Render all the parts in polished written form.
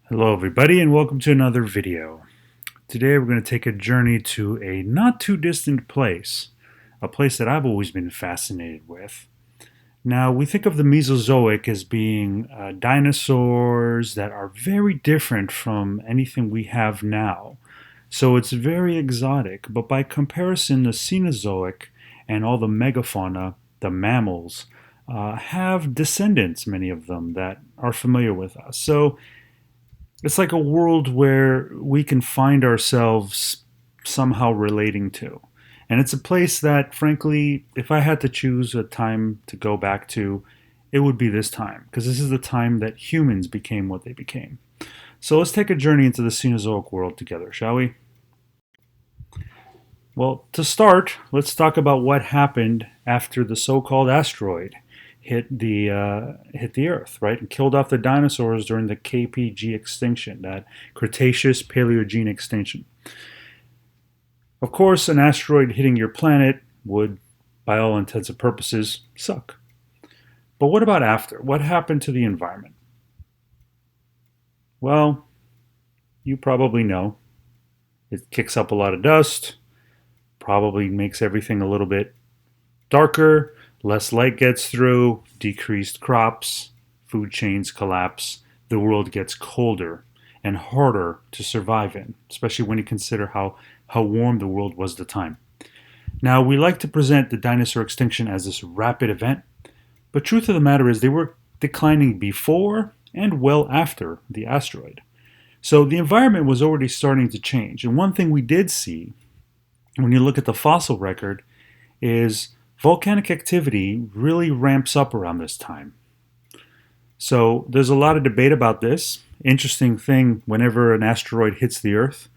Hello everybody and welcome to another video. Today we're going to take a journey to a not too distant place, a place that I've always been fascinated with. Now we think of the Mesozoic as being dinosaurs that are very different from anything we have now. So it's very exotic, but by comparison the Cenozoic and all the megafauna, the mammals, have descendants, many of them, that are familiar with us. So it's like a world where we can find ourselves somehow relating to. And it's a place that, frankly, if I had to choose a time to go back to, it would be this time, because this is the time that humans became what they became. So let's take a journey into the Cenozoic world together, shall we? Well, to start, let's talk about what happened after the so-called asteroid hit the Earth, right, and killed off the dinosaurs during the KPG extinction, that Cretaceous Paleogene extinction. Of course, an asteroid hitting your planet would, by all intents and purposes, suck. But what about after? What happened to the environment? Well, you probably know. It kicks up a lot of dust, probably makes everything a little bit darker, less light gets through, decreased crops, food chains collapse, the world gets colder and harder to survive in, especially when you consider how warm the world was at the time. Now, we like to present the dinosaur extinction as this rapid event, but truth of the matter is they were declining before and well after the asteroid. So the environment was already starting to change. And one thing we did see when you look at the fossil record is volcanic activity really ramps up around this time. So there's a lot of debate about this. Interesting thing, whenever an asteroid hits the Earth,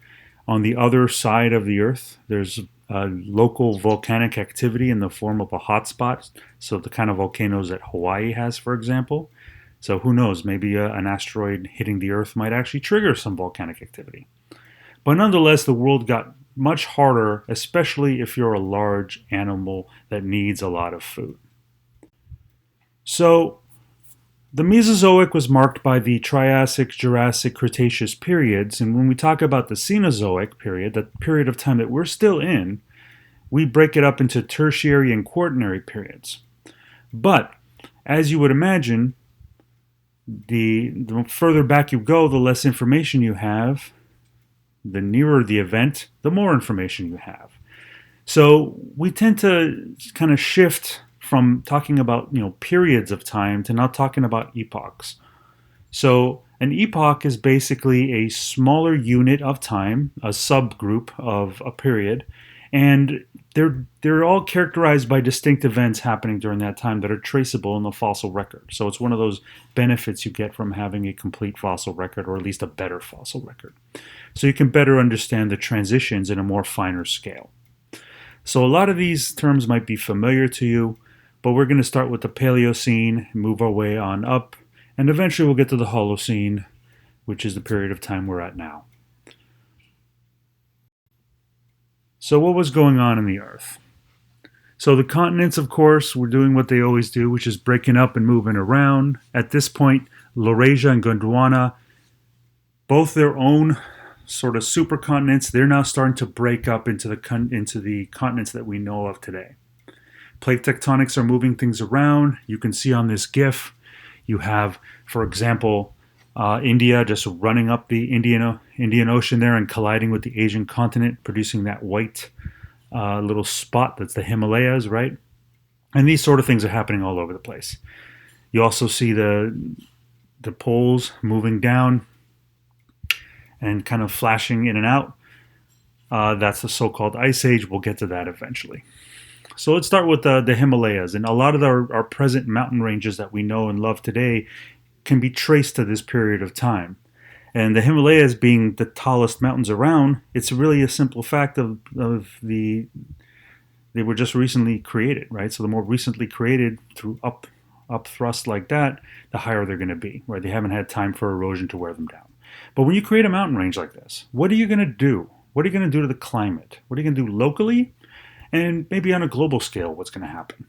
on the other side of the Earth, there's local volcanic activity in the form of a hotspot. So the kind of volcanoes that Hawaii has, for example. So who knows, maybe an asteroid hitting the Earth might actually trigger some volcanic activity. But nonetheless, the world got much harder, especially if you're a large animal that needs a lot of food. So, the Mesozoic was marked by the Triassic, Jurassic, Cretaceous periods, and when we talk about the Cenozoic period, the period of time that we're still in, we break it up into tertiary and quaternary periods. But, as you would imagine, the further back you go, the less information you have, the nearer the event, the more information you have. So we tend to kind of shift from talking about periods of time to now talking about epochs. So an epoch is basically a smaller unit of time, a subgroup of a period, and they're all characterized by distinct events happening during that time that are traceable in the fossil record. So it's one of those benefits you get from having a complete fossil record, or at least a better fossil record. So you can better understand the transitions in a more finer scale. So a lot of these terms might be familiar to you, but we're going to start with the Paleocene, move our way on up, and eventually we'll get to the Holocene, which is the period of time we're at now. So what was going on in the Earth? So the continents, of course, were doing what they always do, which is breaking up and moving around. At this point, Laurasia and Gondwana, both their own sort of supercontinents, they're now starting to break up into the continents that we know of today. Plate tectonics are moving things around. You can see on this GIF, you have, for example, India just running up the Indian Ocean there and colliding with the Asian continent, producing that white little spot that's the Himalayas, right? And these sort of things are happening all over the place. You also see the poles moving down and kind of flashing in and out. That's the so-called Ice Age. We'll get to that eventually. So let's start with the Himalayas. And a lot of our present mountain ranges that we know and love today can be traced to this period of time. And the Himalayas being the tallest mountains around, it's really a simple fact of they were just recently created, right? So the more recently created through up thrust like that, the higher they're going to be, right? They haven't had time for erosion to wear them down. But when you create a mountain range like this, what are you going to do? What are you going to do to the climate? What are you going to do locally? And maybe on a global scale, what's going to happen?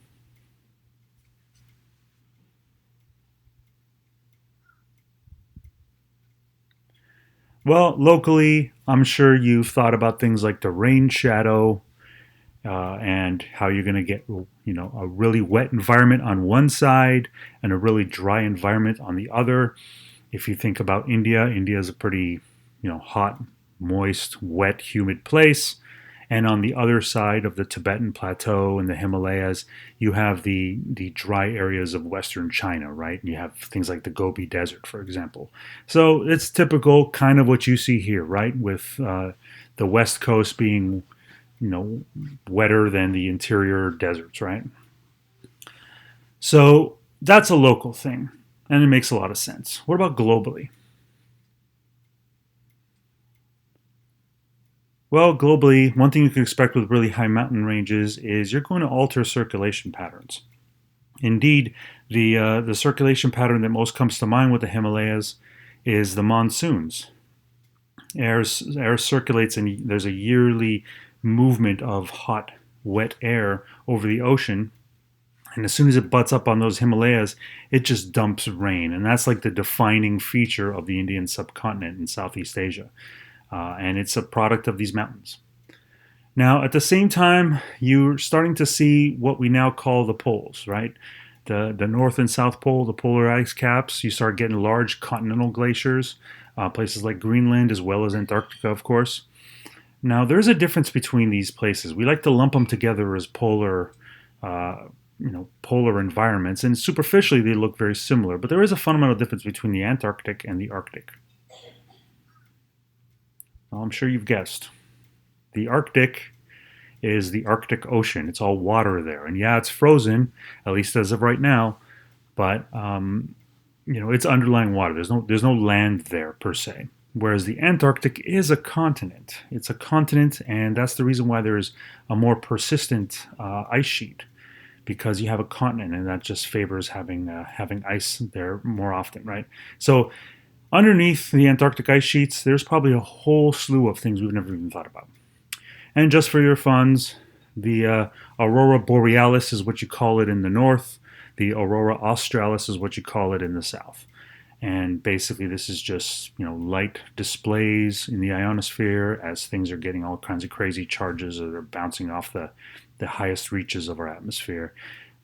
Well, locally, I'm sure you've thought about things like the rain shadow, and how you're going to get, a really wet environment on one side and a really dry environment on the other. If you think about India, India is a pretty, hot, moist, wet, humid place. And on the other side of the Tibetan Plateau and the Himalayas, you have the dry areas of Western China, right? You have things like the Gobi Desert, for example. So it's typical, kind of what you see here, right? With the West Coast being, you know, wetter than the interior deserts, right? So that's a local thing, and it makes a lot of sense. What about globally? Well, globally, one thing you can expect with really high mountain ranges is you're going to alter circulation patterns. Indeed, the circulation pattern that most comes to mind with the Himalayas is the monsoons. Air circulates, and there's a yearly movement of hot, wet air over the ocean. And as soon as it butts up on those Himalayas, it just dumps rain. And that's like the defining feature of the Indian subcontinent in Southeast Asia. And it's a product of these mountains. Now, at the same time, you're starting to see what we now call the poles, right? The North and South Pole, the polar ice caps, you start getting large continental glaciers, places like Greenland as well as Antarctica, of course. Now, there's a difference between these places. We like to lump them together as polar environments, and superficially they look very similar. But there is a fundamental difference between the Antarctic and the Arctic. Well, I'm sure you've guessed. The Arctic is the Arctic Ocean. It's all water there, and yeah, it's frozen, at least as of right now. But it's underlying water. There's no land there per se. Whereas the Antarctic is a continent. It's a continent, and that's the reason why there's a more persistent ice sheet, because you have a continent, and that just favors having ice there more often, right? So underneath the Antarctic ice sheets, there's probably a whole slew of things we've never even thought about. And just for your funds, the aurora borealis is what you call it in the north. The aurora australis is what you call it in the south. And basically, this is just light displays in the ionosphere as things are getting all kinds of crazy charges that are bouncing off the highest reaches of our atmosphere.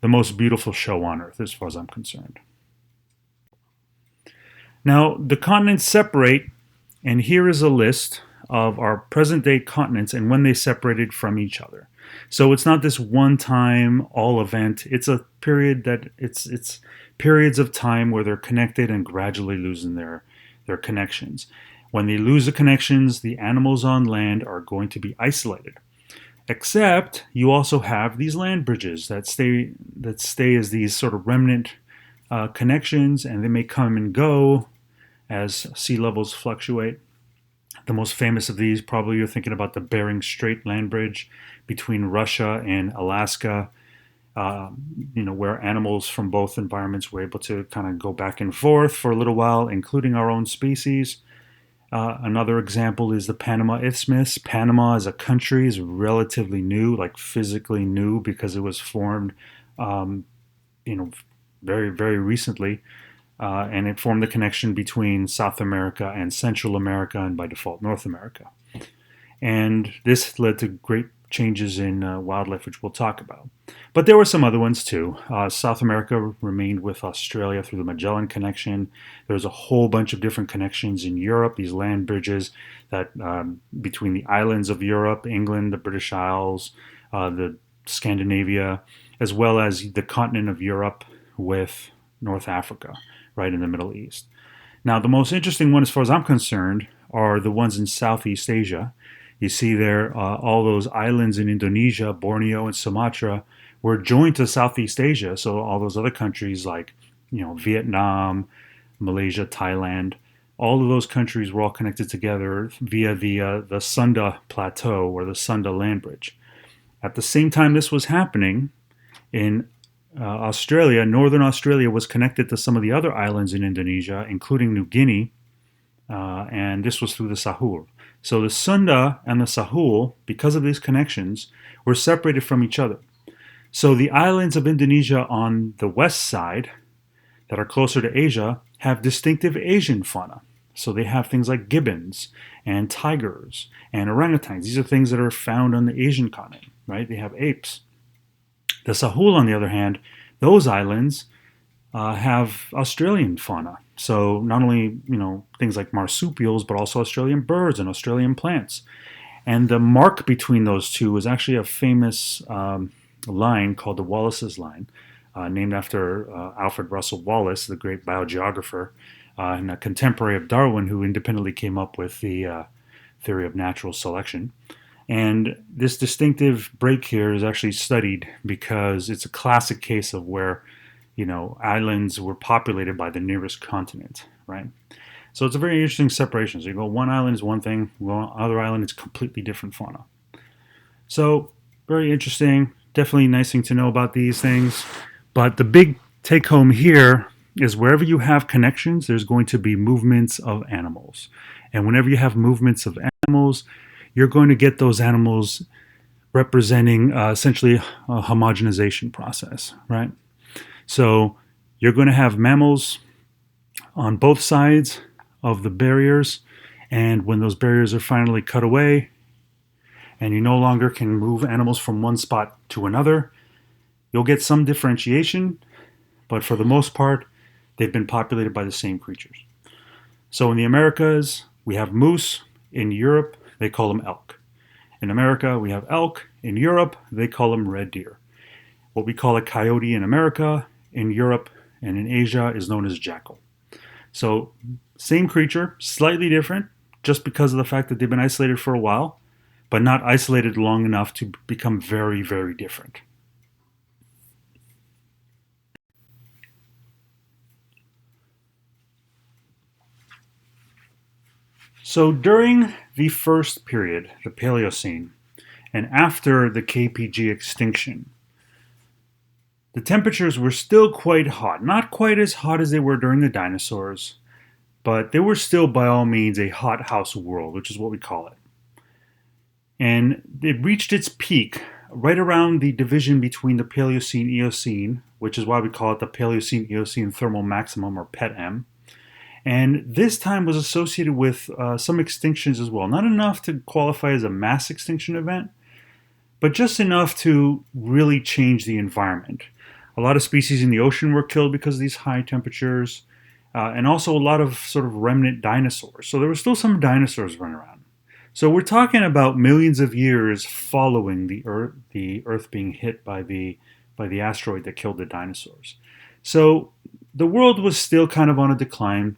The most beautiful show on Earth, as far as I'm concerned. Now, the continents separate, and here is a list of our present-day continents and when they separated from each other. So it's not this one-time all event. It's a period that it's periods of time where they're connected and gradually losing their connections. When they lose the connections, the animals on land are going to be isolated. Except you also have these land bridges that stay as these sort of remnant connections, and they may come and go as sea levels fluctuate. The most famous of these, probably you're thinking about the Bering Strait land bridge between Russia and Alaska, where animals from both environments were able to kind of go back and forth for a little while, including our own species. Another example is the Panama Isthmus. Panama as a country is relatively new, like physically new, because it was formed, very, very recently. And it formed the connection between South America and Central America, and by default, North America. And this led to great changes in wildlife, which we'll talk about. But there were some other ones too. South America remained with Australia through the Magellan Connection. There's a whole bunch of different connections in Europe, these land bridges that between the islands of Europe, England, the British Isles, the Scandinavia, as well as the continent of Europe with North Africa, right in the Middle East. Now, the most interesting one, as far as I'm concerned, are the ones in Southeast Asia. You see there, all those islands in Indonesia, Borneo, and Sumatra were joined to Southeast Asia. So all those other countries like, Vietnam, Malaysia, Thailand, all of those countries were all connected together via the Sunda Plateau or the Sunda land bridge. At the same time this was happening in Australia, northern Australia was connected to some of the other islands in Indonesia, including New Guinea, and this was through the Sahul. So the Sunda and the Sahul, because of these connections, were separated from each other. So the islands of Indonesia on the west side, that are closer to Asia, have distinctive Asian fauna. So they have things like gibbons and tigers and orangutans. These are things that are found on the Asian continent, right? They have apes. The Sahul, on the other hand, those islands have Australian fauna. So not only things like marsupials, but also Australian birds and Australian plants. And the mark between those two is actually a famous line called the Wallace's Line, named after Alfred Russel Wallace, the great biogeographer and a contemporary of Darwin, who independently came up with the theory of natural selection. And this distinctive break here is actually studied because it's a classic case of where, islands were populated by the nearest continent, right? So it's a very interesting separation. So you go one island is one thing, other island it's completely different fauna. So very interesting. Definitely nice thing to know about these things. But the big take home here is wherever you have connections, there's going to be movements of animals. And whenever you have movements of animals, you're going to get those animals representing essentially a homogenization process, right? So you're going to have mammals on both sides of the barriers, and when those barriers are finally cut away and you no longer can move animals from one spot to another, you'll get some differentiation, but for the most part, they've been populated by the same creatures. So in the Americas, we have moose. In Europe, they call them elk. In America, we have elk. In Europe, they call them red deer. What we call a coyote in America, in Europe, and in Asia is known as jackal. So same creature, slightly different, just because of the fact that they've been isolated for a while, but not isolated long enough to become very, very different. So during the first period, the Paleocene, and after the KPG extinction, the temperatures were still quite hot. Not quite as hot as they were during the dinosaurs, but they were still by all means a hothouse world, which is what we call it. And it reached its peak right around the division between the Paleocene-Eocene, which is why we call it the Paleocene-Eocene thermal maximum, or PET-M. And this time was associated with some extinctions as well. Not enough to qualify as a mass extinction event, but just enough to really change the environment. A lot of species in the ocean were killed because of these high temperatures, and also a lot of sort of remnant dinosaurs. So there were still some dinosaurs running around. So we're talking about millions of years following the Earth being hit by the asteroid that killed the dinosaurs. So the world was still kind of on a decline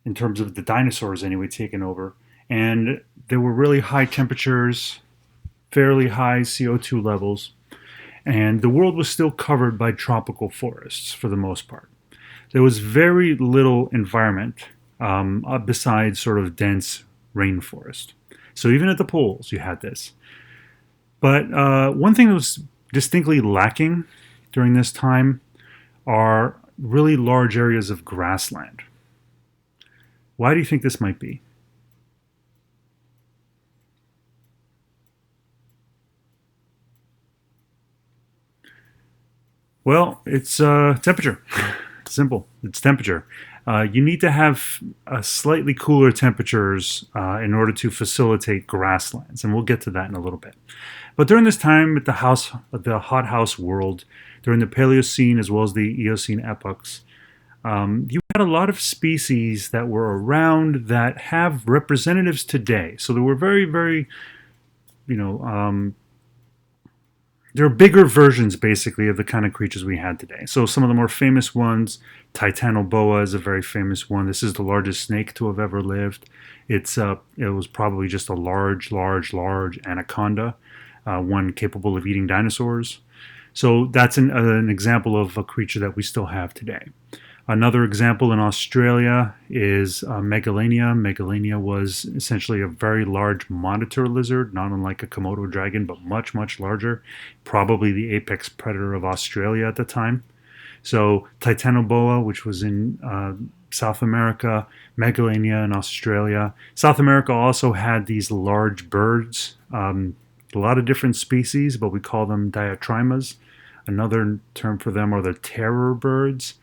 in terms of the dinosaurs anyway taking over, and there were really high temperatures, fairly high CO2 levels, and the world was still covered by tropical forests for the most part. There was very little environment besides sort of dense rainforest. So even at the poles, you had this. But one thing that was distinctly lacking during this time are really large areas of grassland. Why do you think this might be? Well, it's temperature. It's simple. It's temperature. You need to have slightly cooler temperatures in order to facilitate grasslands, and we'll get to that in a little bit. But during this time, at the hothouse world, during the Paleocene as well as the Eocene epochs, you had a lot of species that were around that have representatives today. So there were very, very, there are bigger versions, basically, of the kind of creatures we had today. So some of the more famous ones, Titanoboa is a very famous one. This is the largest snake to have ever lived. It was probably just a large anaconda, one capable of eating dinosaurs. So that's an example of a creature that we still have today. Another example in Australia is Megalania. Megalania was essentially a very large monitor lizard, not unlike a Komodo dragon, but much, much larger. Probably the apex predator of Australia at the time. So Titanoboa, which was in South America, Megalania in Australia. South America also had these large birds, a lot of different species, but we call them diatrimas. Another term for them are the terror birds.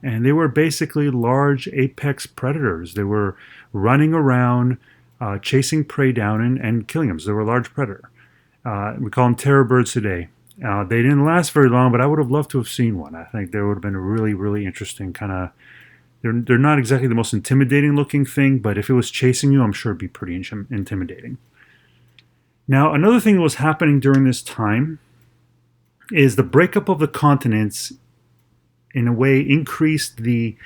And they were basically large apex predators. They were running around, chasing prey down and killing them. So they were a large predator. We call them terror birds today. They didn't last very long, but I would have loved to have seen one. I think there would have been a really, really interesting kind of. They're not exactly the most intimidating looking thing, but if it was chasing you, I'm sure it'd be pretty intimidating. Now, another thing that was happening during this time is the breakup of the continents in a way increased the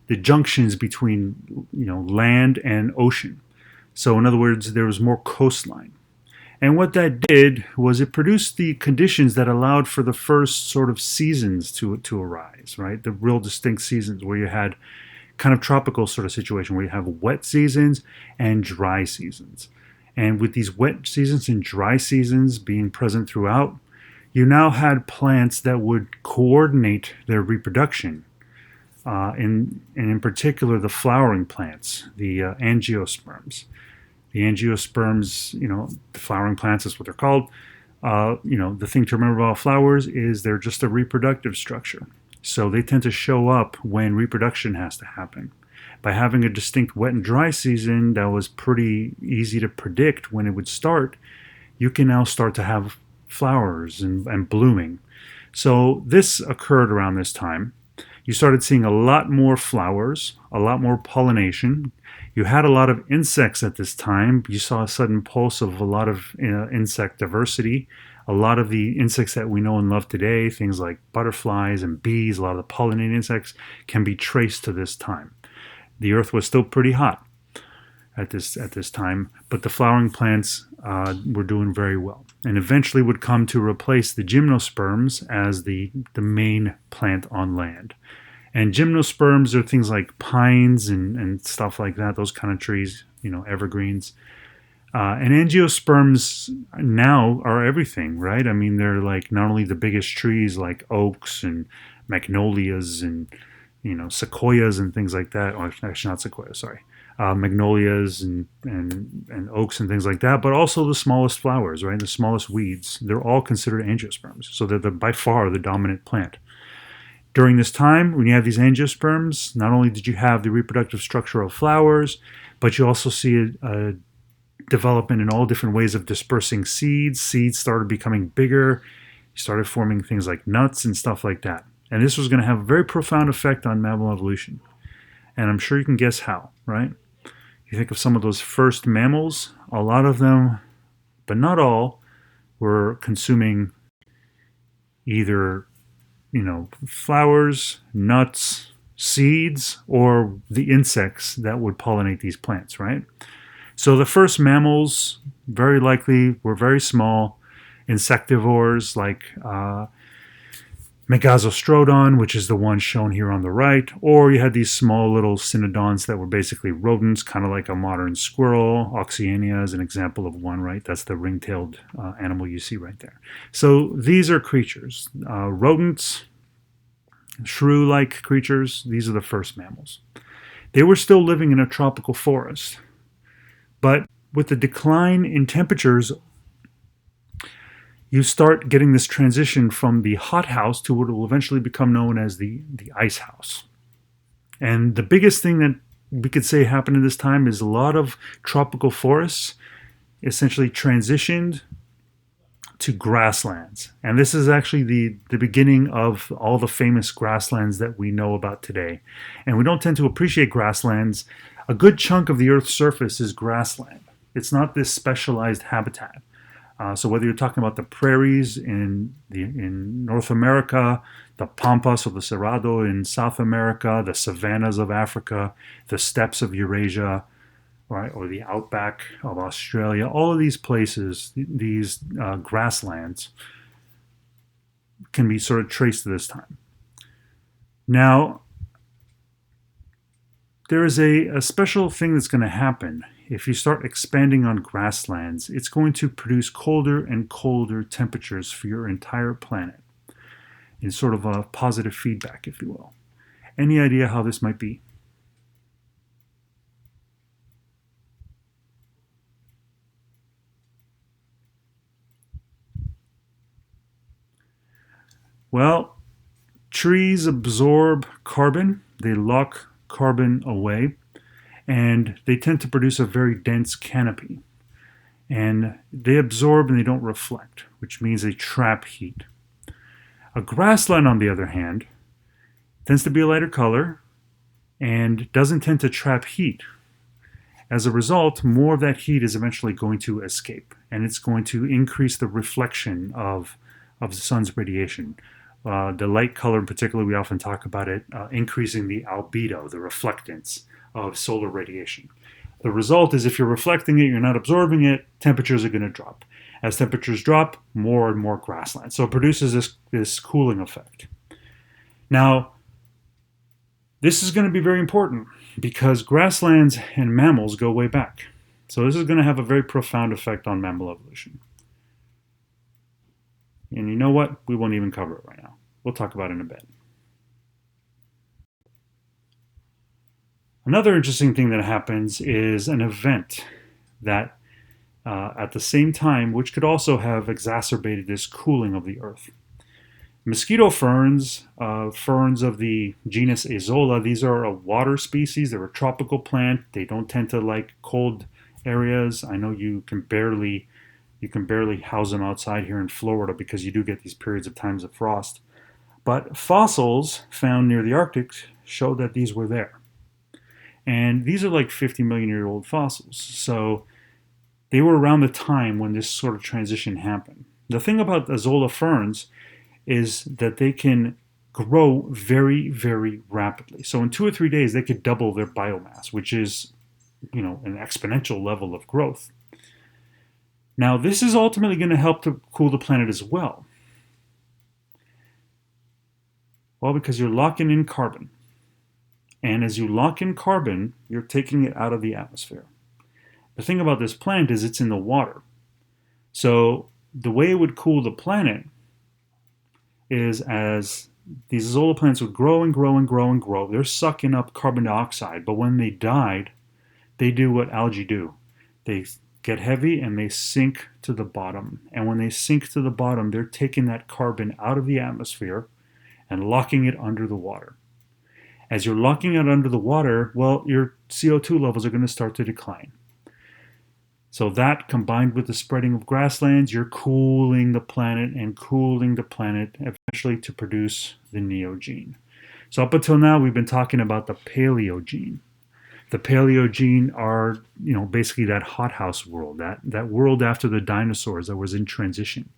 junctions between land and ocean. So in other words, there was more coastline. And what that did was it produced the conditions that allowed for the first sort of seasons to arise, right? The real distinct seasons where you had kind of tropical sort of situation where you have wet seasons and dry seasons. And with these wet seasons and dry seasons being present throughout, you now had plants that would coordinate their reproduction. And in particular, the flowering plants, the angiosperms. The angiosperms, the flowering plants is what they're called. The thing to remember about flowers is they're just a reproductive structure. So they tend to show up when reproduction has to happen. By having a distinct wet and dry season that was pretty easy to predict when it would start, you can now start to have flowers and blooming. So this occurred around this time. You started seeing a lot more flowers, a lot more pollination. You had a lot of insects at this time. You saw a sudden pulse of a lot of insect diversity. A lot of the insects that we know and love today, things like butterflies and bees, a lot of the pollinating insects, can be traced to this time. The earth was still pretty hot at this time, but the flowering plants were doing very well, and eventually would come to replace the gymnosperms as the main plant on land. And gymnosperms are things like pines and stuff like that, those kind of trees, evergreens. And angiosperms now are everything, right? I mean, they're like not only the biggest trees like oaks and magnolias and, sequoias and things like that. Or actually, not sequoias, sorry. Magnolias and oaks and things like that, but also the smallest flowers, right? The smallest weeds. They're all considered angiosperms. So they're by far the dominant plant. During this time, when you have these angiosperms, not only did you have the reproductive structure of flowers, but you also see a development in all different ways of dispersing seeds. Seeds started becoming bigger. You started forming things like nuts and stuff like that. And this was going to have a very profound effect on mammal evolution. And I'm sure you can guess how, right? You think of some of those first mammals, a lot of them, but not all, were consuming either flowers, nuts, seeds, or the insects that would pollinate these plants, right? So the first mammals very likely were very small, insectivores like Megazostrodon, which is the one shown here on the right, or you had these small little cynodonts that were basically rodents, kind of like a modern squirrel. Oxyania is an example of one, right? That's the ring-tailed animal you see right there. So these are creatures. Rodents, shrew-like creatures, these are the first mammals. They were still living in a tropical forest, but with the decline in temperatures, you start getting this transition from the hothouse to what will eventually become known as the ice house. And the biggest thing that we could say happened at this time is a lot of tropical forests essentially transitioned to grasslands. And this is actually the beginning of all the famous grasslands that we know about today. And we don't tend to appreciate grasslands. A good chunk of the Earth's surface is grassland. It's not this specialized habitat. So whether you're talking about the prairies in North America, the pampas or the cerrado in South America, the savannas of Africa, the steppes of Eurasia, right, or the outback of Australia, all of these places, these grasslands, can be sort of traced to this time. Now, there is a special thing that's going to happen. If you start expanding on grasslands, it's going to produce colder and colder temperatures for your entire planet. It's sort of a positive feedback, if you will. Any idea how this might be? Well, Trees absorb carbon, they lock carbon away, and they tend to produce a very dense canopy. And they absorb and they don't reflect, which means they trap heat. A grassland, on the other hand, tends to be a lighter color and doesn't tend to trap heat. As a result, more of that heat is eventually going to escape, and it's going to increase the reflection of the sun's radiation. The light color in particular, we often talk about it increasing the albedo, the reflectance of solar radiation. The result is if you're reflecting it, you're not absorbing it, temperatures are going to drop. As temperatures drop, more and more grassland. So it produces this cooling effect. Now, this is going to be very important because grasslands and mammals go way back. So this is going to have a very profound effect on mammal evolution. And you know what? We won't even cover it right now. We'll talk about it in a bit. Another interesting thing that happens is an event that at the same time, which could also have exacerbated this cooling of the earth. Mosquito ferns, ferns of the genus Azolla, these are a water species. They're a tropical plant. They don't tend to like cold areas. I know you can barely house them outside here in Florida because you do get these periods of times of frost. But fossils found near the Arctic show that these were there. And these are like 50 million year old fossils. So they were around the time when this sort of transition happened. The thing about Azolla ferns is that they can grow very, very rapidly. So in 2 or 3 days, they could double their biomass, which is, an exponential level of growth. Now, this is ultimately going to help to cool the planet as well. Well, because you're locking in carbon. And as you lock in carbon, you're taking it out of the atmosphere. The thing about this plant is it's in the water. So the way it would cool the planet is as these Azolla plants would grow and grow and grow and grow. They're sucking up carbon dioxide, but when they died, they do what algae do. They get heavy and they sink to the bottom. And when they sink to the bottom, they're taking that carbon out of the atmosphere and locking it under the water. As you're locking it under the water, well, your CO2 levels are going to start to decline. So that combined with the spreading of grasslands, you're cooling the planet and cooling the planet eventually to produce the Neogene. So up until now, we've been talking about the Paleogene. The Paleogene are, basically that hothouse world, that world after the dinosaurs that was in transition.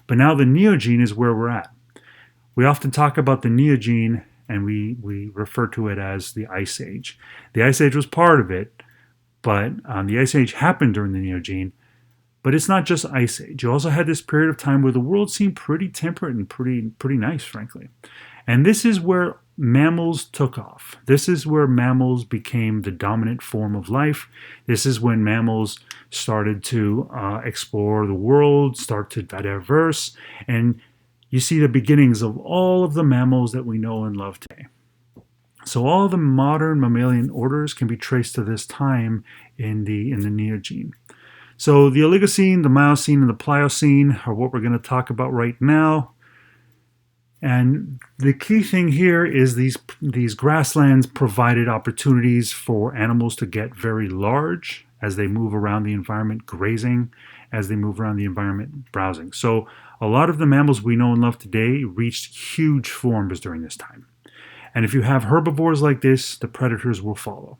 But now the Neogene is where we're at. We often talk about the Neogene and we refer to it as the Ice Age. The Ice Age was part of it, but the Ice Age happened during the Neogene. But it's not just Ice Age. You also had this period of time where the world seemed pretty temperate and pretty nice, frankly. And this is where mammals took off. This is where mammals became the dominant form of life. This is when mammals started to explore the world, start to diverse, and you see the beginnings of all of the mammals that we know and love today. So all the modern mammalian orders can be traced to this time in the Neogene. So the Oligocene, the Miocene, and the Pliocene are what we're going to talk about right now. And the key thing here is these grasslands provided opportunities for animals to get very large as they move around the environment grazing, as they move around the environment browsing. So a lot of the mammals we know and love today reached huge forms during this time. And if you have herbivores like this, the predators will follow.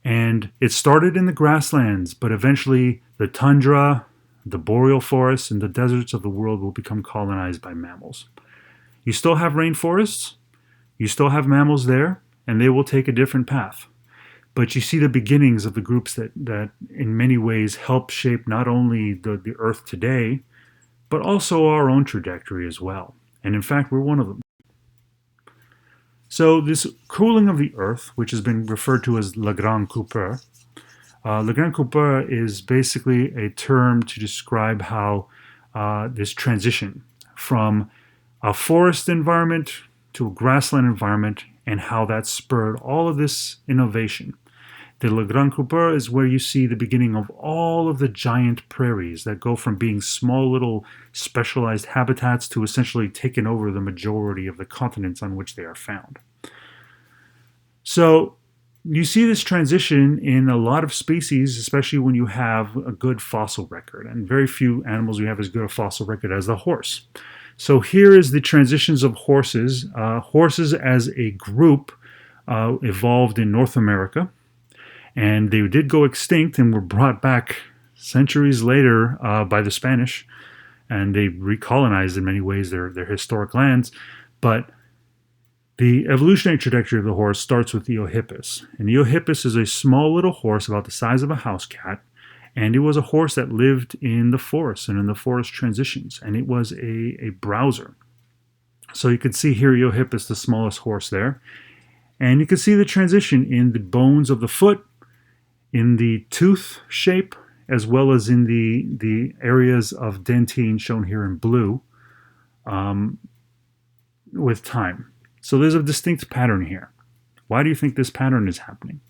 And it started in the grasslands, but eventually the tundra, the boreal forests, and the deserts of the world will become colonized by mammals. You still have rainforests, you still have mammals there, and they will take a different path. But you see the beginnings of the groups that in many ways help shape not only the Earth today, but also our own trajectory as well. And in fact, we're one of them. So this cooling of the Earth, which has been referred to as Le Grand Coupeur, Le Grand Coupeur is basically a term to describe how this transition from a forest environment to a grassland environment and how that spurred all of this innovation. The Le Grand Coupeur is where you see the beginning of all of the giant prairies that go from being small little specialized habitats to essentially taking over the majority of the continents on which they are found. So you see this transition in a lot of species, especially when you have a good fossil record. And very few animals we have as good a fossil record as the horse. So here is the transitions of horses. Horses as a group evolved in North America. And they did go extinct and were brought back centuries later by the Spanish. And they recolonized in many ways their historic lands. But the evolutionary trajectory of the horse starts with Eohippus. And Eohippus is a small little horse about the size of a house cat. And it was a horse that lived in the forest and in the forest transitions. And it was a browser. So you can see here Eohippus, the smallest horse there. And you can see the transition in the bones of the foot, in the tooth shape, as well as in the areas of dentine shown here in blue with time. So there's a distinct pattern here. Why do you think this pattern is happening?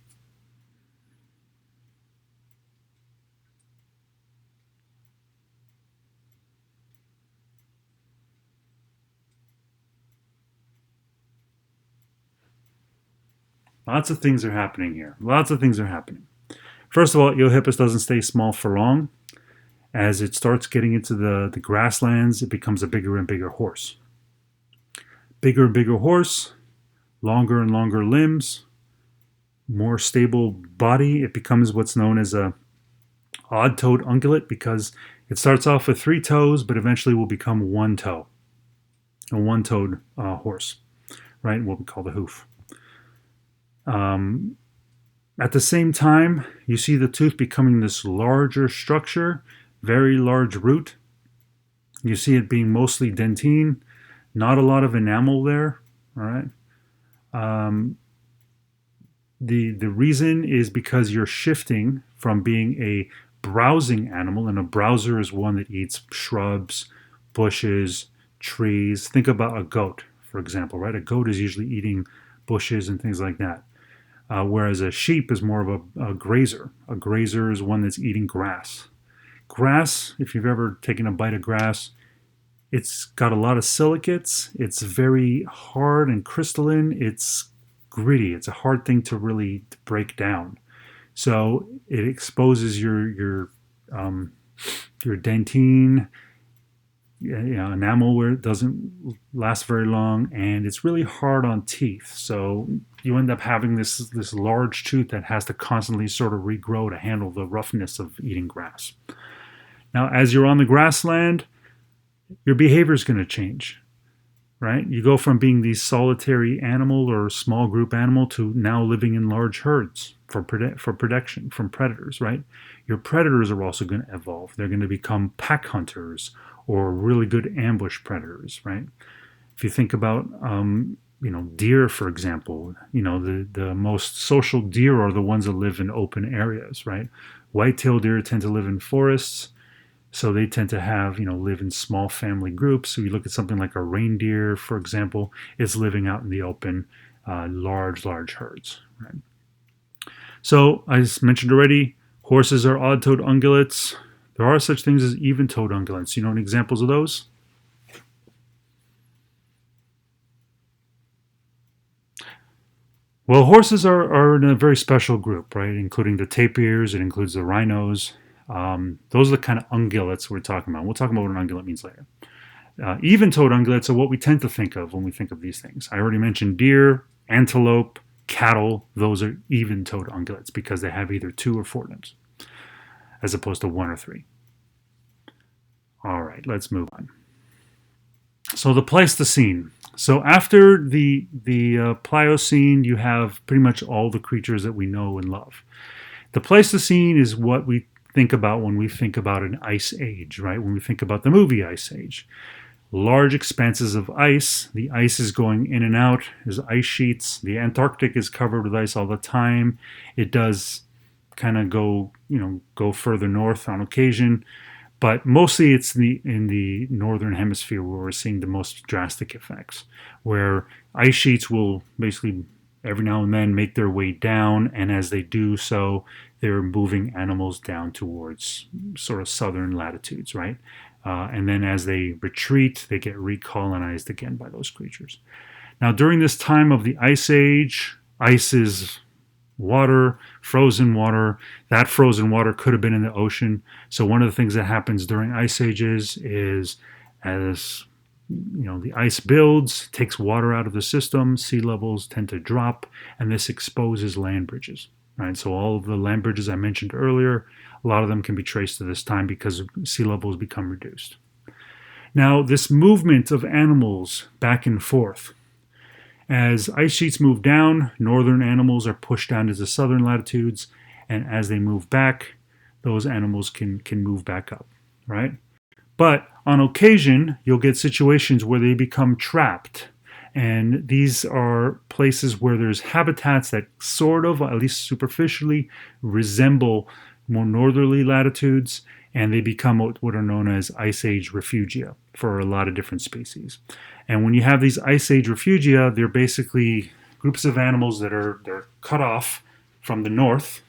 Lots of things are happening here. Lots of things are happening. First of all, Eohippus doesn't stay small for long. As it starts getting into the grasslands, it becomes a bigger and bigger horse. Bigger and bigger horse, longer and longer limbs, more stable body. It becomes what's known as a odd-toed ungulate because it starts off with 3 toes, but eventually will become 1 toe. A one-toed horse, right? What we call the hoof. At the same time, you see the tooth becoming this larger structure, very large root. You see it being mostly dentine, not a lot of enamel there. All right. The reason is because you're shifting from being a browsing animal, and a browser is one that eats shrubs, bushes, trees. Think about a goat, for example, right? A goat is usually eating bushes and things like that. Whereas a sheep is more of a grazer. A grazer is one that's eating grass. Grass, if you've ever taken a bite of grass, it's got a lot of silicates. It's very hard and crystalline. It's gritty. It's a hard thing to really break down. So it exposes your dentine, enamel where it doesn't last very long, and it's really hard on teeth. So you end up having this large tooth that has to constantly sort of regrow to handle the roughness of eating grass. Now, as you're on the grassland, your behavior is going to change, right? You go from being the solitary animal or small group animal to now living in large herds for protection from predators, right? Your predators are also going to evolve. They're going to become pack hunters or really good ambush predators, right? If you think about, deer, for example, the most social deer are the ones that live in open areas, right? White-tailed deer tend to live in forests, so they tend to have, live in small family groups. So you look at something like a reindeer, for example, it's living out in the open, large herds, right? So as mentioned already, horses are odd-toed ungulates. There are such things as even-toed ungulates. You know any examples of those? Well, horses are in a very special group, right? Including the tapirs, it includes the rhinos. Those are the kind of ungulates we're talking about. We'll talk about what an ungulate means later. Even-toed ungulates are what we tend to think of when we think of these things. I already mentioned deer, antelope, cattle. Those are even-toed ungulates because they have either 2 or 4 limbs, as opposed to 1 or 3. All right, let's move on. So the Pleistocene. So after the Pliocene, you have pretty much all the creatures that we know and love. The Pleistocene is what we think about when we think about an ice age, right? When we think about the movie Ice Age. Large expanses of ice. The ice is going in and out. There's ice sheets. The Antarctic is covered with ice all the time. It does kind of go further north on occasion. But mostly it's in the northern hemisphere where we're seeing the most drastic effects, where ice sheets will basically every now and then make their way down, and as they do so, they're moving animals down towards sort of southern latitudes, right? And then as they retreat, they get recolonized again by those creatures. Now, during this time of the Ice Age, ice is water, frozen water. That frozen water could have been in the ocean. So one of the things that happens during ice ages is as the ice builds, takes water out of the system, sea levels tend to drop, and this exposes land bridges. Right? So all of the land bridges I mentioned earlier, a lot of them can be traced to this time because sea levels become reduced. Now, this movement of animals back and forth, as ice sheets move down, northern animals are pushed down to the southern latitudes, and as they move back, those animals can move back up, right? But on occasion, you'll get situations where they become trapped. And these are places where there's habitats that sort of, at least superficially, resemble more northerly latitudes, and they become what are known as Ice Age refugia for a lot of different species. And when you have these Ice Age refugia, they're basically groups of animals that they're cut off from the north,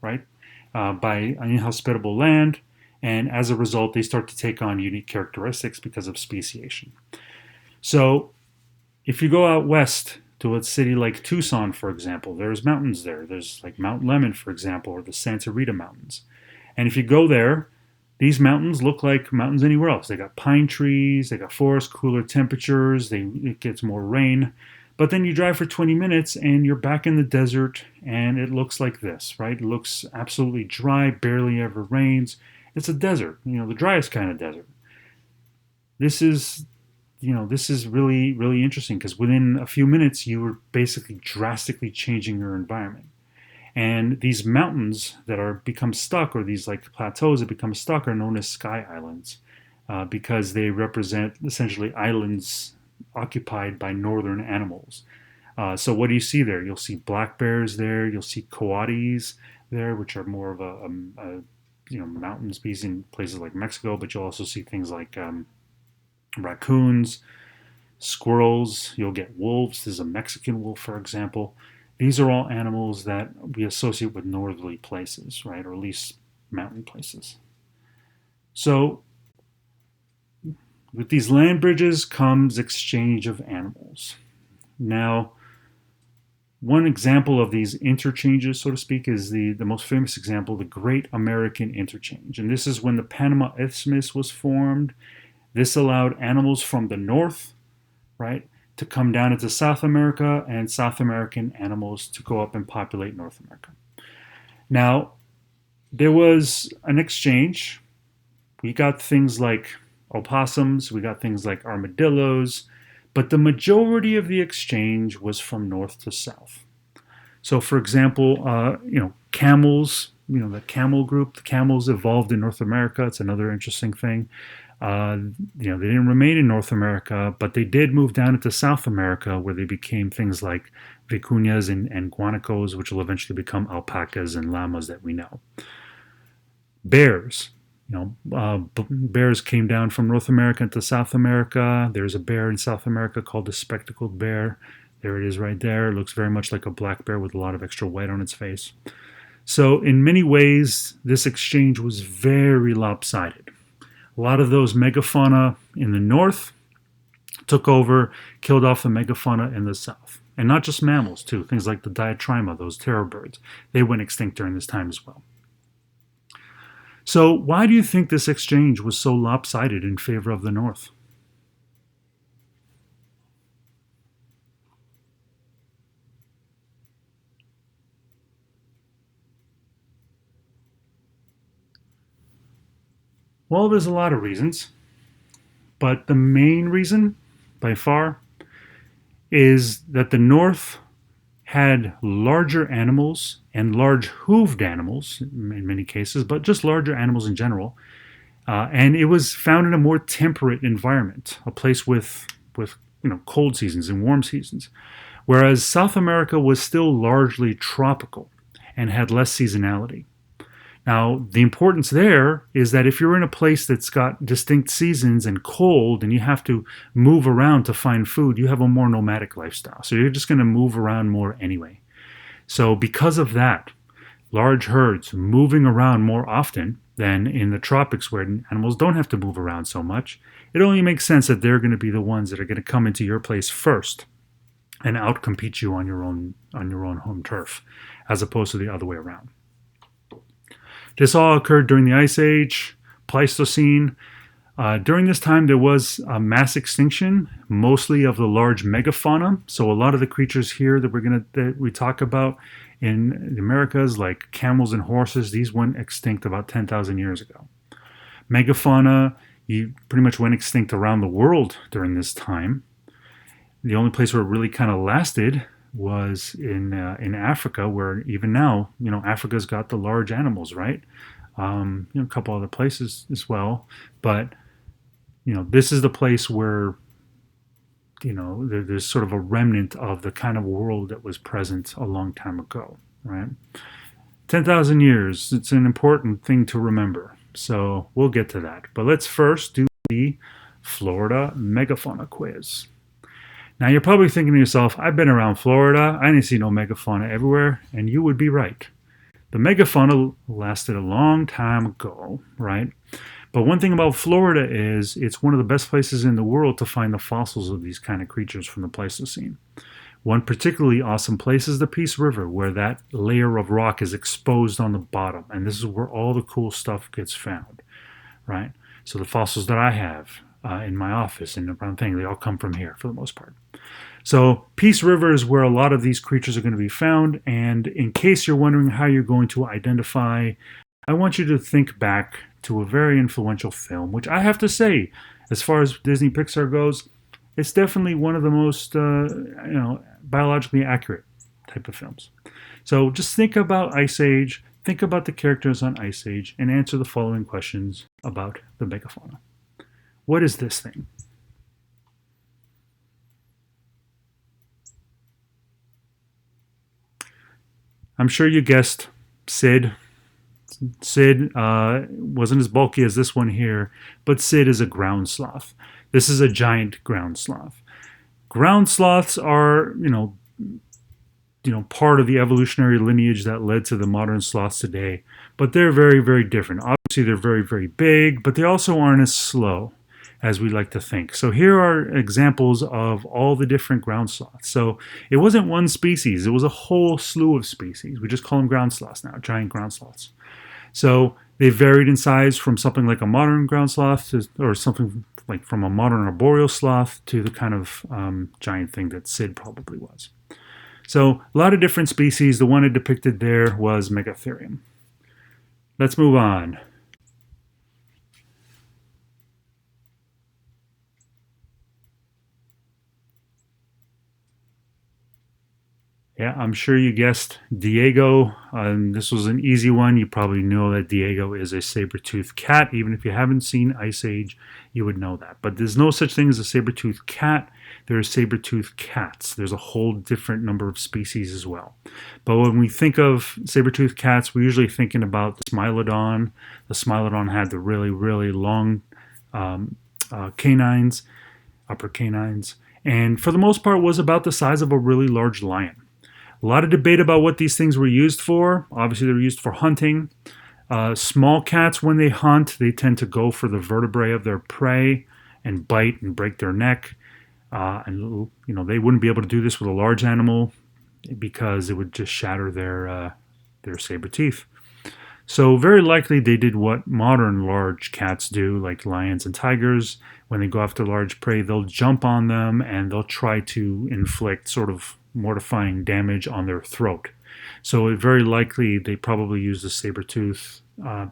right, by inhospitable land, and as a result, they start to take on unique characteristics because of speciation. So if you go out west to a city like Tucson, for example, there's mountains there. There's like Mount Lemmon, for example, or the Santa Rita Mountains. And if you go there, these mountains look like mountains anywhere else. They got pine trees, they got forests, cooler temperatures, it gets more rain. But then you drive for 20 minutes and you're back in the desert and it looks like this, right? It looks absolutely dry, barely ever rains. It's a desert, the driest kind of desert. This is really, really interesting because within a few minutes you were basically drastically changing your environment. And these mountains that are become stuck, or these like plateaus that become stuck, are known as sky islands because they represent essentially islands occupied by northern animals. So what do you see there? You'll see black bears there. You'll see coatis there, which are more of a mountain species in places like Mexico. But you'll also see things like raccoons, squirrels. You'll get wolves. There's a Mexican wolf, for example. These are all animals that we associate with northerly places, right, or at least mountain places. So with these land bridges comes exchange of animals. Now, one example of these interchanges, so to speak, is the most famous example, the Great American Interchange. And this is when the Panama Isthmus was formed. This allowed animals from the north, right, to come down into South America, and South American animals to go up and populate North America. Now, there was an exchange. We got things like opossums, we got things like armadillos, but the majority of the exchange was from north to south. So, for example, camels, the camel group, the camels evolved in North America. It's another interesting thing. They didn't remain in North America, but they did move down into South America, where they became things like vicuñas and guanacos, which will eventually become alpacas and llamas that we know. Bears. Bears came down from North America into South America. There's a bear in South America called the spectacled bear. There it is right there. It looks very much like a black bear with a lot of extra white on its face. So in many ways, this exchange was very lopsided. A lot of those megafauna in the north took over, killed off the megafauna in the south. And not just mammals, too. Things like the diatryma, those terror birds, they went extinct during this time as well. So why do you think this exchange was so lopsided in favor of the north? Well, there's a lot of reasons, but the main reason, by far, is that the north had larger animals and large hooved animals in many cases, but just larger animals in general. And it was found in a more temperate environment, a place with cold seasons and warm seasons. Whereas South America was still largely tropical and had less seasonality. Now, the importance there is that if you're in a place that's got distinct seasons and cold and you have to move around to find food, you have a more nomadic lifestyle. So you're just going to move around more anyway. So because of that, large herds moving around more often than in the tropics where animals don't have to move around so much, it only makes sense that they're going to be the ones that are going to come into your place first and outcompete you on your own home turf, as opposed to the other way around. This all occurred during the Ice Age, Pleistocene. During this time, there was a mass extinction, mostly of the large megafauna. So a lot of the creatures here that we talk about in the Americas, like camels and horses, these went extinct about 10,000 years ago. Megafauna, pretty much went extinct around the world during this time. The only place where it really kind of lasted was in Africa, where even now, Africa's got the large animals, right? A couple other places as well, but this is the place where there's sort of a remnant of the kind of world that was present a long time ago, right? 10,000 years, it's an important thing to remember. So we'll get to that. But let's first do the Florida megafauna quiz. Now you're probably thinking to yourself, I've been around Florida, I didn't see no megafauna everywhere, and you would be right. The megafauna lasted a long time ago, right? But one thing about Florida is it's one of the best places in the world to find the fossils of these kind of creatures from the Pleistocene. One particularly awesome place is the Peace River, where that layer of rock is exposed on the bottom, and this is where all the cool stuff gets found, right? So the fossils that I have in my office and around thing, they all come from here for the most part. So Peace River is where a lot of these creatures are going to be found, and in case you're wondering how you're going to identify, I want you to think back to a very influential film, which I have to say, as far as Disney Pixar goes, it's definitely one of the most biologically accurate type of films. So just think about Ice Age, think about the characters on Ice Age, and answer the following questions about the megafauna. What is this thing? I'm sure you guessed Sid. Sid wasn't as bulky as this one here, but Sid is a ground sloth. This is a giant ground sloth. Ground sloths are, part of the evolutionary lineage that led to the modern sloths today, but they're very, very different. Obviously, they're very, very big, but they also aren't as slow as we like to think. So here are examples of all the different ground sloths. So it wasn't one species, it was a whole slew of species. We just call them ground sloths now, giant ground sloths. So they varied in size from something like a modern ground sloth or something like from a modern arboreal sloth to the kind of giant thing that Sid probably was. So a lot of different species. The one it depicted there was Megatherium. Let's move on. Yeah, I'm sure you guessed Diego. This was an easy one. You probably know that Diego is a saber-toothed cat. Even if you haven't seen Ice Age, you would know that. But there's no such thing as a saber-toothed cat. There are saber-toothed cats. There's a whole different number of species as well. But when we think of saber-toothed cats, we're usually thinking about the Smilodon. The Smilodon had the really, really long canines, upper canines, and for the most part was about the size of a really large lion. A lot of debate about what these things were used for. Obviously, they were used for hunting. Small cats, when they hunt, they tend to go for the vertebrae of their prey and bite and break their neck. And they wouldn't be able to do this with a large animal because it would just shatter their saber teeth. So very likely they did what modern large cats do, like lions and tigers. When they go after large prey, they'll jump on them and they'll try to inflict sort of mortifying damage on their throat. So very likely they probably use the saber tooth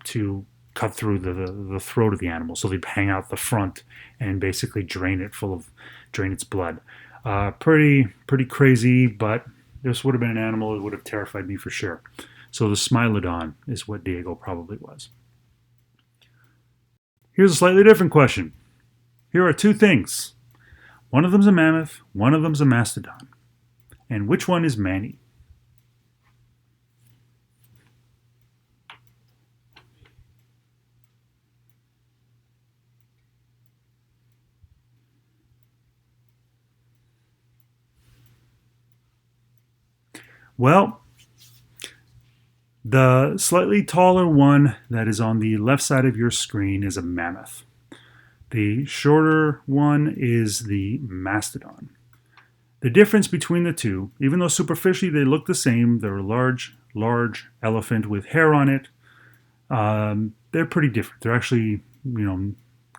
to cut through the throat of the animal. So they'd hang out the front and basically drain its blood. Pretty crazy, but this would have been an animal that would have terrified me for sure. So the Smilodon is what Diego probably was. Here's a slightly different question. Here are two things. One of them's a mammoth, one of them's a mastodon. And which one is Manny? Well, the slightly taller one that is on the left side of your screen is a mammoth. The shorter one is the mastodon. The difference between the two, even though superficially they look the same, they're a large elephant with hair on it. They're pretty different. They're actually,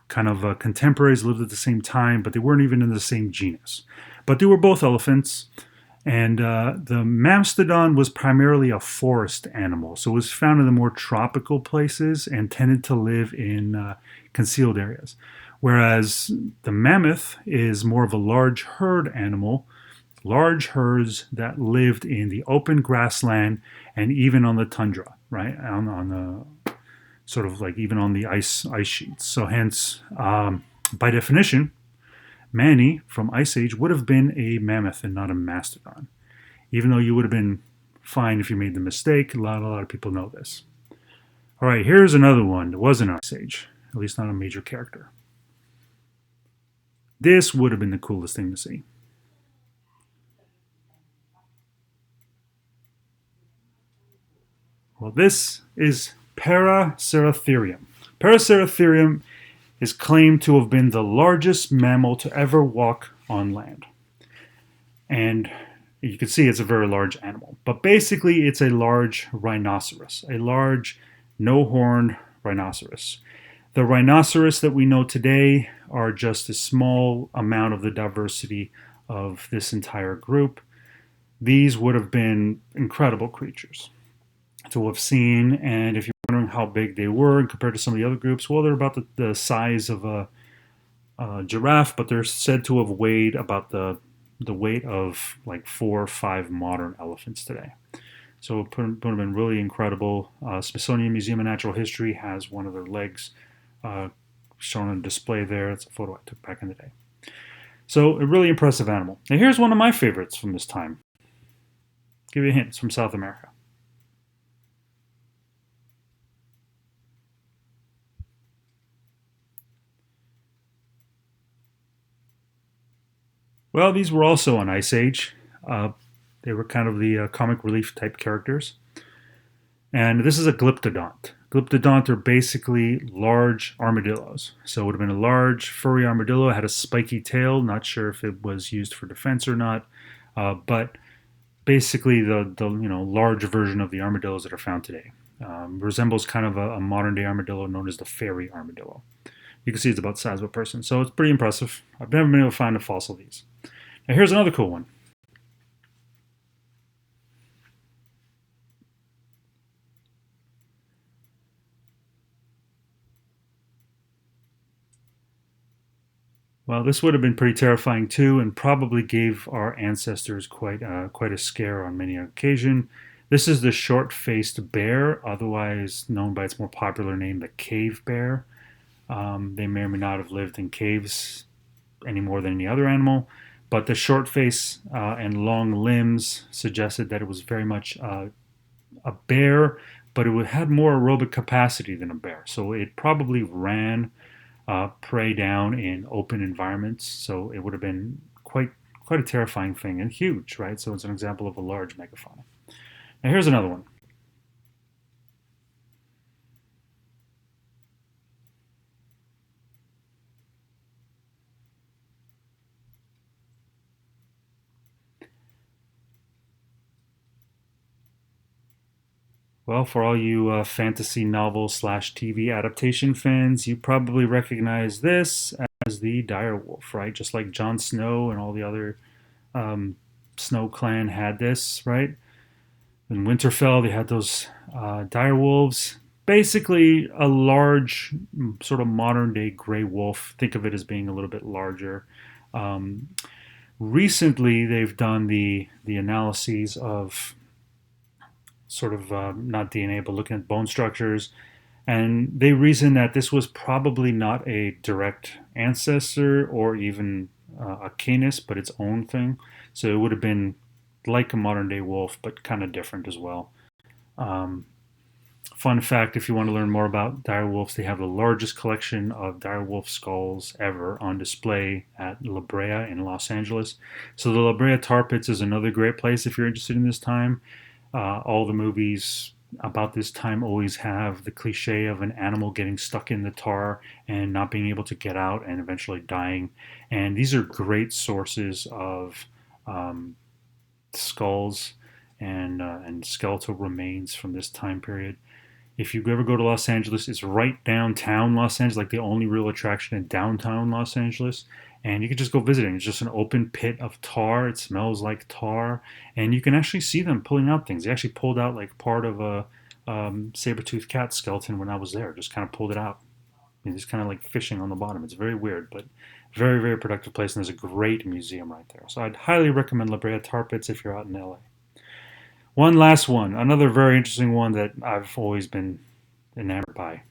kind of contemporaries, lived at the same time, but they weren't even in the same genus. But they were both elephants. And the mastodon was primarily a forest animal, so it was found in the more tropical places and tended to live in concealed areas. Whereas the mammoth is more of a large herd animal, large herds that lived in the open grassland and even on the tundra, right? On the sort of like even on the ice sheets. So hence, by definition, Manny from Ice Age would have been a mammoth and not a mastodon. Even though you would have been fine if you made the mistake, a lot of people know this. All right, here's another one that wasn't Ice Age, at least not a major character. This would have been the coolest thing to see. Well, this is Paraceratherium. Paraceratherium is claimed to have been the largest mammal to ever walk on land. And you can see it's a very large animal. But basically, it's a large rhinoceros, a large no-horned rhinoceros. The rhinoceros that we know today are just a small amount of the diversity of this entire group. These would have been incredible creatures to have seen, and if you're wondering how big they were compared to some of the other groups, well, they're about the size of a giraffe, but they're said to have weighed about the weight of like 4 or 5 modern elephants today. So it would have been really incredible. Smithsonian Museum of Natural History has one of their legs shown on display there. It's a photo I took back in the day. So a really impressive animal. Now here's one of my favorites from this time. Give you a hint, it's from South America. Well, these were also on Ice Age. They were kind of the comic relief type characters. And this is a glyptodont. Glyptodont are basically large armadillos. So it would have been a large furry armadillo, had a spiky tail. Not sure if it was used for defense or not, but basically the large version of the armadillos that are found today. Resembles kind of a modern day armadillo known as the fairy armadillo. You can see it's about the size of a person, so it's pretty impressive. I've never been able to find a fossil of these. Now here's another cool one. Well, this would have been pretty terrifying too, and probably gave our ancestors quite a scare on many occasions. This is the short-faced bear, otherwise known by its more popular name, the cave bear. They may or may not have lived in caves any more than any other animal, but the short face and long limbs suggested that it was very much a bear, but it had more aerobic capacity than a bear. So it probably ran prey down in open environments. So it would have been quite a terrifying thing and huge, right? So it's an example of a large megafauna. Now here's another one. Well, for all you fantasy novel slash TV adaptation fans, you probably recognize this as the direwolf, right? Just like Jon Snow and all the other Snow clan had this, right? In Winterfell, they had those direwolves. Basically, a large, sort of modern day gray wolf. Think of it as being a little bit larger. Um, Recently, they've done the analyses of sort of not DNA, but looking at bone structures. And they reason that this was probably not a direct ancestor or even a canis, but its own thing. So it would have been like a modern day wolf, but kind of different as well. Um, Fun fact, if you want to learn more about direwolves, they have the largest collection of direwolf skulls ever on display at La Brea in Los Angeles. So the La Brea Tar Pits is another great place if you're interested in this time. All the movies about this time always have the cliche of an animal getting stuck in the tar and not being able to get out and eventually dying. And these are great sources of um, skulls and skeletal remains from this time period. If you ever go to Los Angeles, it's right downtown Los Angeles, like the only real attraction in downtown Los Angeles. And you can just go visit it. It's just an open pit of tar. It smells like tar. And you can actually see them pulling out things. They actually pulled out like part of a saber-toothed cat skeleton when I was there. Just kind of pulled it out. And just kind of like fishing on the bottom. It's very weird, but very, very productive place. And there's a great museum right there. So I'd highly recommend La Brea Tar Pits if you're out in LA. One last one, another very interesting one that I've always been enamored by.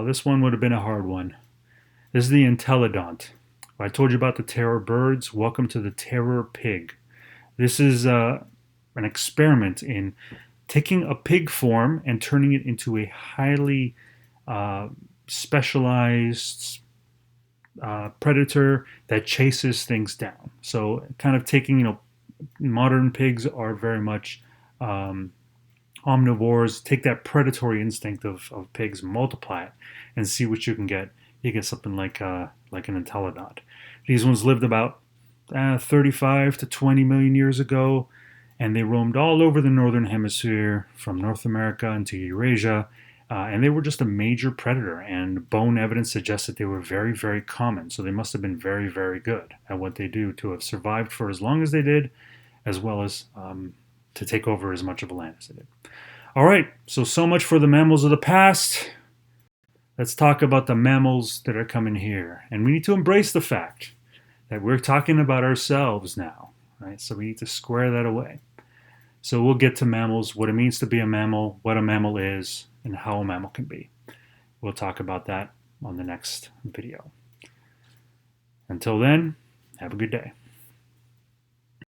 This one would have been a hard one. This is the Entelodont. I told you about the terror birds. Welcome to the terror pig. This is an experiment in taking a pig form and turning it into a highly uh, specialized predator that chases things down. So, kind of taking, modern pigs are very much um, omnivores. Take that predatory instinct of pigs, multiply it, and see what you can get. You get something like an entelodont. These ones lived about 35 to 20 million years ago, and they roamed all over the northern hemisphere, from North America into Eurasia. And they were just a major predator, and bone evidence suggests that they were very, very common. So they must have been very, very good at what they do to have survived for as long as they did, as well as to take over as much of a land as they did. All right, so much for the mammals of the past. Let's talk about the mammals that are coming here. And we need to embrace the fact that we're talking about ourselves now, right? So we need to square that away. So we'll get to mammals, what it means to be a mammal, what a mammal is, and how a mammal can be. We'll talk about that on the next video. Until then, have a good day.